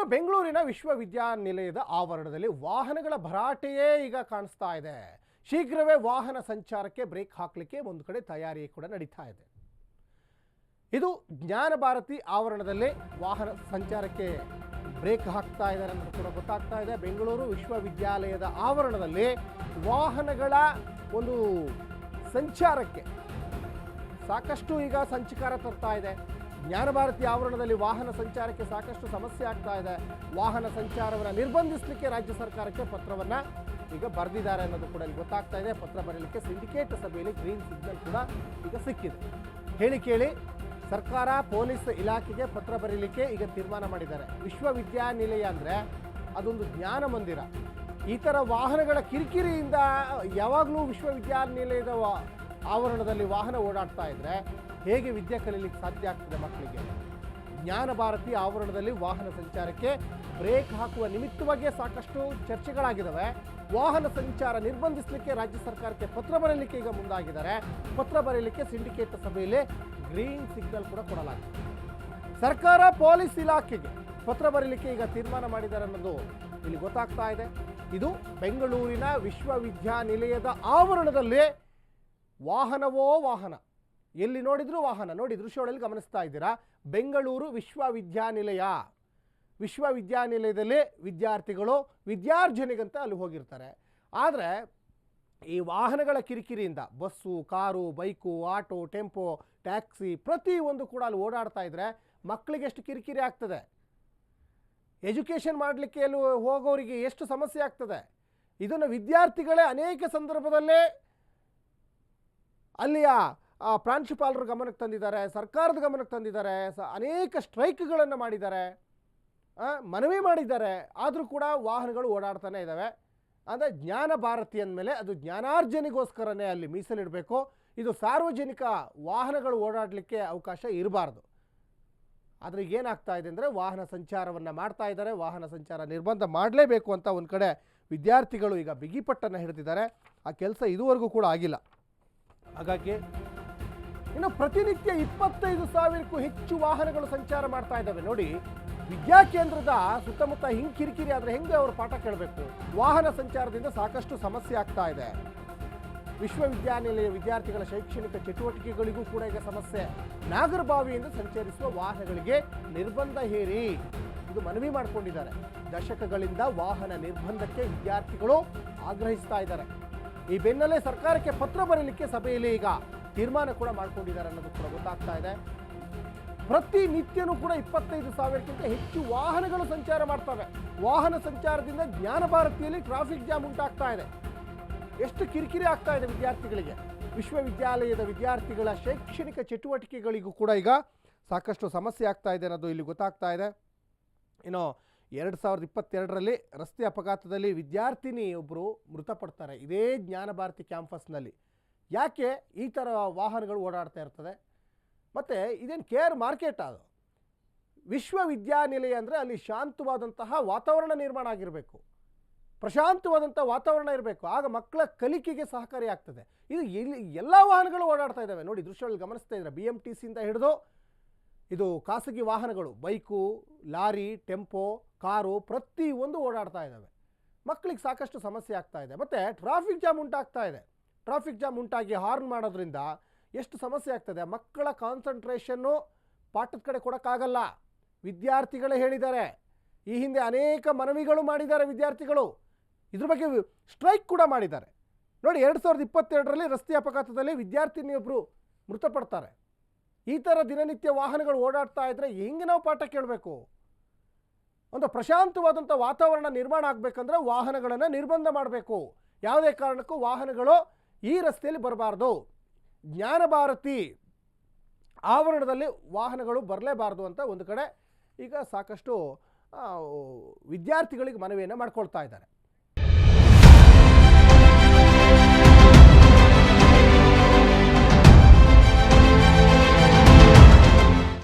ಇನ್ನು ಬೆಂಗಳೂರಿನ ವಿಶ್ವವಿದ್ಯಾನಿಲಯದ ಆವರಣದಲ್ಲಿ ವಾಹನಗಳ ಭರಾಟೆಯೇ ಈಗ ಕಾಣಿಸ್ತಾ ಇದೆ. ಶೀಘ್ರವೇ ವಾಹನ ಸಂಚಾರಕ್ಕೆ ಬ್ರೇಕ್ ಹಾಕಲಿಕ್ಕೆ ಒಂದು ಕಡೆ ತಯಾರಿ ಕೂಡ ನಡೀತಾ ಇದೆ. ಇದು ಜ್ಞಾನ ಭಾರತಿ ಆವರಣದಲ್ಲಿ ವಾಹನ ಸಂಚಾರಕ್ಕೆ ಬ್ರೇಕ್ ಹಾಕ್ತಾ ಇದ್ದಾರೆ ಅಂತ ಕೂಡ ಗೊತ್ತಾಗ್ತಾ ಇದೆ. ಬೆಂಗಳೂರು ವಿಶ್ವವಿದ್ಯಾಲಯದ ಆವರಣದಲ್ಲಿ ವಾಹನಗಳ ಒಂದು ಸಂಚಾರಕ್ಕೆ ಸಾಕಷ್ಟು ಈಗ ಸಂಚಕಾರ ತರ್ತಾ ಇದೆ. ಜ್ಞಾನ ಭಾರತಿ ಆವರಣದಲ್ಲಿ ವಾಹನ ಸಂಚಾರಕ್ಕೆ ಸಾಕಷ್ಟು ಸಮಸ್ಯೆ ಆಗ್ತಾ ಇದೆ. ವಾಹನ ಸಂಚಾರವನ್ನು ನಿರ್ಬಂಧಿಸಲಿಕ್ಕೆ ರಾಜ್ಯ ಸರ್ಕಾರಕ್ಕೆ ಪತ್ರವನ್ನು ಈಗ ಬರೆದಿದ್ದಾರೆ ಅನ್ನೋದು ಕೂಡ ಇಲ್ಲಿ ಗೊತ್ತಾಗ್ತಾ ಇದೆ. ಪತ್ರ ಬರೆಯಲಿಕ್ಕೆ ಸಿಂಡಿಕೇಟ್ ಸಭೆಯಲ್ಲಿ ಗ್ರೀನ್ ಸಿಗ್ನಲ್ ಕೂಡ ಈಗ ಸಿಕ್ಕಿದೆ. ಹೇಳಿ ಕೇಳಿ ಸರ್ಕಾರ ಪೊಲೀಸ್ ಇಲಾಖೆಗೆ ಪತ್ರ ಬರೀಲಿಕ್ಕೆ ಈಗ ತೀರ್ಮಾನ ಮಾಡಿದ್ದಾರೆ. ವಿಶ್ವವಿದ್ಯಾನಿಲಯ ಅಂದರೆ ಅದೊಂದು ಜ್ಞಾನ ಮಂದಿರ. ಈ ಥರ ವಾಹನಗಳ ಕಿರಿಕಿರಿಯಿಂದ ಯಾವಾಗಲೂ ವಿಶ್ವವಿದ್ಯಾನಿಲಯದ ಆವರಣದಲ್ಲಿ ವಾಹನ ಓಡಾಡ್ತಾ ಇದ್ದರೆ ಹೇಗೆ ವಿದ್ಯೆ ಕಲೀಲಿಕ್ಕೆ ಸಾಧ್ಯ ಆಗ್ತದೆ ಮಕ್ಕಳಿಗೆ? ಜ್ಞಾನ ಭಾರತಿ ಆವರಣದಲ್ಲಿ ವಾಹನ ಸಂಚಾರಕ್ಕೆ ಬ್ರೇಕ್ ಹಾಕುವ ನಿಮಿತ್ತವಾಗಿ ಸಾಕಷ್ಟು ಚರ್ಚೆಗಳಾಗಿದ್ದಾವೆ. ವಾಹನ ಸಂಚಾರ ನಿರ್ಬಂಧಿಸಲಿಕ್ಕೆ ರಾಜ್ಯ ಸರ್ಕಾರಕ್ಕೆ ಪತ್ರ ಬರೆಯಲಿಕ್ಕೆ ಈಗ ಮುಂದಾಗಿದ್ದಾರೆ. ಪತ್ರ ಬರೆಯಲಿಕ್ಕೆ ಸಿಂಡಿಕೇಟ್ ಸಭೆಯಲ್ಲಿ ಗ್ರೀನ್ ಸಿಗ್ನಲ್ ಕೂಡ ಕೊಡಲಾಗಿದೆ. ಸರ್ಕಾರ ಪೊಲೀಸ್ ಇಲಾಖೆಗೆ ಪತ್ರ ಬರೆಯಲಿಕ್ಕೆ ಈಗ ತೀರ್ಮಾನ ಮಾಡಿದ್ದಾರೆ ಅನ್ನೋದು ಇಲ್ಲಿ ಗೊತ್ತಾಗ್ತಾ ಇದೆ. ಇದು ಬೆಂಗಳೂರಿನ ವಿಶ್ವವಿದ್ಯಾನಿಲಯದ ಆವರಣದಲ್ಲಿ ವಾಹನವೋ ವಾಹನ, ಎಲ್ಲಿ ನೋಡಿದ್ರು ವಾಹನ. ನೋಡಿ ದೃಶ್ಯಗಳಲ್ಲಿ ಗಮನಿಸ್ತಾ ಇದ್ದೀರಾ, ಬೆಂಗಳೂರು ವಿಶ್ವವಿದ್ಯಾನಿಲಯದಲ್ಲಿ ವಿದ್ಯಾರ್ಥಿಗಳು ವಿದ್ಯಾರ್ಜನೆಗಂತ ಅಲ್ಲಿ ಹೋಗಿರ್ತಾರೆ. ಆದರೆ ಈ ವಾಹನಗಳ ಕಿರಿಕಿರಿಯಿಂದ bus, car, bike, auto, tempo, taxi ಪ್ರತಿಯೊಂದು ಕೂಡ ಅಲ್ಲಿ ಓಡಾಡ್ತಾ ಇದ್ದರೆ ಮಕ್ಕಳಿಗೆ ಎಷ್ಟು ಕಿರಿಕಿರಿ ಆಗ್ತದೆ. ಎಜುಕೇಷನ್ ಮಾಡಲಿಕ್ಕೆ ಅಲ್ಲಿ ಹೋಗೋರಿಗೆ ಎಷ್ಟು ಸಮಸ್ಯೆ ಆಗ್ತದೆ. ಇದನ್ನು ವಿದ್ಯಾರ್ಥಿಗಳೇ ಅನೇಕ ಸಂದರ್ಭದಲ್ಲೇ ಅಲ್ಲಿಯ ಪ್ರಾಂಶುಪಾಲರು ಗಮನಕ್ಕೆ ತಂದಿದ್ದಾರೆ, ಸರ್ಕಾರದ ಗಮನಕ್ಕೆ ತಂದಿದ್ದಾರೆ, ಅನೇಕ ಸ್ಟ್ರೈಕ್ಗಳನ್ನು ಮಾಡಿದ್ದಾರೆ, ಮನವಿ ಮಾಡಿದ್ದಾರೆ. ಆದರೂ ಕೂಡ ವಾಹನಗಳು ಓಡಾಡ್ತಾನೆ ಇದ್ದಾವೆ. ಅಂದರೆ ಜ್ಞಾನ ಭಾರತಿ ಅಂದಮೇಲೆ ಅದು ಜ್ಞಾನಾರ್ಜನೆಗೋಸ್ಕರನೇ ಅಲ್ಲಿ ಮೀಸಲಿಡಬೇಕು. ಇದು ಸಾರ್ವಜನಿಕ ವಾಹನಗಳು ಓಡಾಡಲಿಕ್ಕೆ ಅವಕಾಶ ಇರಬಾರ್ದು. ಆದರೆ ಏನಾಗ್ತಾ ಇದೆ ಅಂದರೆ ವಾಹನ ಸಂಚಾರವನ್ನು ಮಾಡ್ತಾ ಇದ್ದಾರೆ. ವಾಹನ ಸಂಚಾರ ನಿರ್ಬಂಧ ಮಾಡಲೇಬೇಕು ಅಂತ ಒಂದು ಕಡೆ ವಿದ್ಯಾರ್ಥಿಗಳು ಈಗ ಬಿಗಿಪಟ್ಟನ್ನು ಹಿಡಿದಿದ್ದಾರೆ. ಆ ಕೆಲಸ ಇದುವರೆಗೂ ಕೂಡ ಆಗಿಲ್ಲ. ಹಾಗಾಗಿ ಇನ್ನು ಪ್ರತಿನಿತ್ಯ 25,000ಕ್ಕೂ ಹೆಚ್ಚು ವಾಹನಗಳು ಸಂಚಾರ ಮಾಡ್ತಾ ಇದ್ದಾವೆ. ನೋಡಿ, ವಿದ್ಯಾಕೇಂದ್ರದ ಸುತ್ತಮುತ್ತ ಹಿಂಗೆ ಕಿರಿಕಿರಿ ಆದರೆ ಹೆಂಗೆ ಅವರು ಪಾಠ ಕೇಳಬೇಕು? ವಾಹನ ಸಂಚಾರದಿಂದ ಸಾಕಷ್ಟು ಸಮಸ್ಯೆ ಆಗ್ತಾ ಇದೆ. ವಿಶ್ವವಿದ್ಯಾನಿಲಯ ವಿದ್ಯಾರ್ಥಿಗಳ ಶೈಕ್ಷಣಿಕ ಚಟುವಟಿಕೆಗಳಿಗೂ ಕೂಡ ಈಗ ಸಮಸ್ಯೆ. ನಾಗರಬಾವಿಯಿಂದ ಸಂಚರಿಸುವ ವಾಹನಗಳಿಗೆ ನಿರ್ಬಂಧ ಹೇರಿ ಇದು ಮನವಿ ಮಾಡಿಕೊಂಡಿದ್ದಾರೆ. ದಶಕಗಳಿಂದ ವಾಹನ ನಿರ್ಬಂಧಕ್ಕೆ ವಿದ್ಯಾರ್ಥಿಗಳು ಆಗ್ರಹಿಸ್ತಾ ಇದ್ದಾರೆ. ಈ ಬೆನ್ನಲ್ಲೇ ಸರ್ಕಾರಕ್ಕೆ ಪತ್ರ ಬರೀಲಿಕ್ಕೆ ಸಭೆಯಲ್ಲಿ ಈಗ ತೀರ್ಮಾನ ಕೂಡ ಮಾಡಿಕೊಂಡಿದ್ದಾರೆ ಅನ್ನೋದು ಕೂಡ ಗೊತ್ತಾಗ್ತಾ ಇದೆ. ಪ್ರತಿನಿತ್ಯನೂ ಕೂಡ 25,000ಕ್ಕಿಂತ ಹೆಚ್ಚು ವಾಹನಗಳು ಸಂಚಾರ ಮಾಡ್ತವೆ. ವಾಹನ ಸಂಚಾರದಿಂದ ಜ್ಞಾನ ಭಾರತಿಯಲ್ಲಿ ಟ್ರಾಫಿಕ್ ಜಾಮ್ ಉಂಟಾಗ್ತಾ ಇದೆ. ಎಷ್ಟು ಕಿರಿಕಿರಿ ಆಗ್ತಾ ಇದೆ ವಿದ್ಯಾರ್ಥಿಗಳಿಗೆ. ವಿಶ್ವವಿದ್ಯಾಲಯದ ವಿದ್ಯಾರ್ಥಿಗಳ ಶೈಕ್ಷಣಿಕ ಚಟುವಟಿಕೆಗಳಿಗೂ ಕೂಡ ಈಗ ಸಾಕಷ್ಟು ಸಮಸ್ಯೆ ಆಗ್ತಾ ಇದೆ ಅನ್ನೋದು ಇಲ್ಲಿ ಗೊತ್ತಾಗ್ತಾ ಇದೆ. ಇನ್ನು 2022ರಲ್ಲಿ ರಸ್ತೆ ಅಪಘಾತದಲ್ಲಿ ವಿದ್ಯಾರ್ಥಿನಿ ಒಬ್ಬರು ಮೃತಪಡ್ತಾರೆ ಇದೇ ಜ್ಞಾನ ಭಾರತಿ ಕ್ಯಾಂಪಸ್ನಲ್ಲಿ. ಯಾಕೆ ಈ ಥರ ವಾಹನಗಳು ಓಡಾಡ್ತಾ ಇರ್ತದೆ? ಮತ್ತು ಇದೇನು ಕೇರ್ ಮಾರ್ಕೆಟ್? ಅದು ವಿಶ್ವವಿದ್ಯಾನಿಲಯ ಅಂದರೆ ಅಲ್ಲಿ ಶಾಂತವಾದಂತಹ ವಾತಾವರಣ ನಿರ್ಮಾಣ ಆಗಿರಬೇಕು, ಪ್ರಶಾಂತವಾದಂಥ ವಾತಾವರಣ ಇರಬೇಕು. ಆಗ ಮಕ್ಕಳ ಕಲಿಕೆಗೆ ಸಹಕಾರಿ ಆಗ್ತದೆ. ಇದು ಎಲ್ಲ ವಾಹನಗಳು ಓಡಾಡ್ತಾ ಇದ್ದಾವೆ. ನೋಡಿ ದೃಶ್ಯಗಳಲ್ಲಿ ಗಮನಿಸ್ತಾ ಇದ್ದಾರೆ. BMTCಯಿಂದ ಹಿಡಿದು ಇದು ಖಾಸಗಿ ವಾಹನಗಳು, ಬೈಕು, ಲಾರಿ, ಟೆಂಪೋ, ಕಾರು ಪ್ರತಿಯೊಂದು ಓಡಾಡ್ತಾ ಇದ್ದಾವೆ. ಮಕ್ಕಳಿಗೆ ಸಾಕಷ್ಟು ಸಮಸ್ಯೆ ಆಗ್ತಾ ಇದೆ. ಮತ್ತು ಟ್ರಾಫಿಕ್ ಜಾಮ್ ಉಂಟಾಗ್ತಾ ಇದೆ. ಟ್ರಾಫಿಕ್ ಜಾಮ್ ಉಂಟಾಗಿ ಹಾರ್ನ್ ಮಾಡೋದ್ರಿಂದ ಎಷ್ಟು ಸಮಸ್ಯೆ ಆಗ್ತದೆ. ಮಕ್ಕಳ ಕಾನ್ಸಂಟ್ರೇಷನ್ನು ಪಾಠದ ಕಡೆ ಕೊಡೋಕ್ಕಾಗಲ್ಲ. ವಿದ್ಯಾರ್ಥಿಗಳೇ ಹೇಳಿದ್ದಾರೆ. ಈ ಹಿಂದೆ ಅನೇಕ ಮನವಿಗಳು ಮಾಡಿದ್ದಾರೆ ವಿದ್ಯಾರ್ಥಿಗಳು. ಇದ್ರ ಬಗ್ಗೆ ಸ್ಟ್ರೈಕ್ ಕೂಡ ಮಾಡಿದ್ದಾರೆ. ನೋಡಿ 2022ರಲ್ಲಿ ರಸ್ತೆ ಅಪಘಾತದಲ್ಲಿ ವಿದ್ಯಾರ್ಥಿನಿಯೊಬ್ಬರು ಮೃತಪಡ್ತಾರೆ. ಈ ಥರ ದಿನನಿತ್ಯ ವಾಹನಗಳು ಓಡಾಡ್ತಾ ಇದ್ದರೆ ಹೆಂಗೆ ನಾವು ಪಾಠ ಕೇಳಬೇಕು? ಒಂದು ಪ್ರಶಾಂತವಾದಂಥ ವಾತಾವರಣ ನಿರ್ಮಾಣ ಆಗಬೇಕಂದ್ರೆ ವಾಹನಗಳನ್ನು ನಿರ್ಬಂಧ ಮಾಡಬೇಕು. ಯಾವುದೇ ಕಾರಣಕ್ಕೂ ವಾಹನಗಳು ಈ ರಸ್ತೆಯಲ್ಲಿ ಬರಬಾರ್ದು. ಜ್ಞಾನ ಭಾರತಿ ಆವರಣದಲ್ಲಿ ವಾಹನಗಳು ಬರಲೇಬಾರ್ದು ಅಂತ ಒಂದು ಕಡೆ ಈಗ ಸಾಕಷ್ಟು ವಿದ್ಯಾರ್ಥಿಗಳಿಗೆ ಮನವಿಯನ್ನು ಮಾಡ್ಕೊಳ್ತಾ ಇದ್ದಾರೆ.